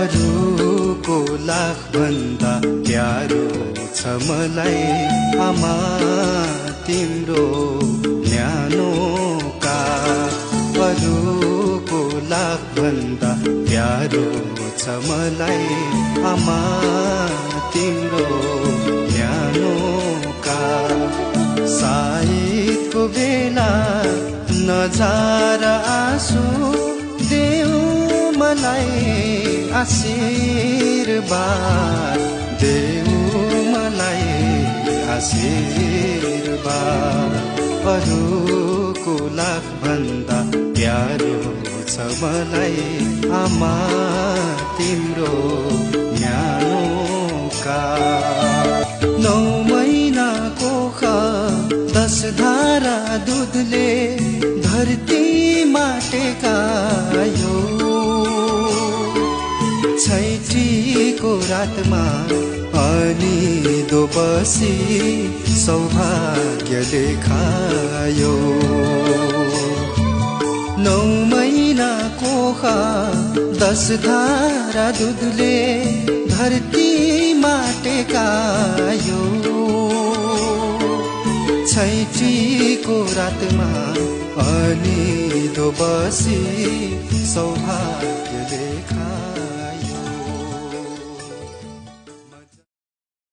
अरूको लाख भन्दा प्यारो छ मलाई आमा तिम्रो न्यानो काख। अरूको लाख भन्दा प्यारो छ मलाई आमा तिम्रो न्यानो काख। सायदको बेला नजार आँसु देऊ मलाई आशीर्वाद, देऊ मलाई आशीर्वाद। अरूको लाख भन्दा प्यारो छ मलाई आमा तिम्रो न्यानो काख। 9 महिनाको 10 धारा दुधले धरतीमा टेकायो। छैठीको रातमा अनिदो बसी सौभाग्य देखायो। 9 महिनाको 10 धारा दुधले धरतीमा टेकायो। छैठीको रातमा अनिदो बसी सौभाग्य देखायो।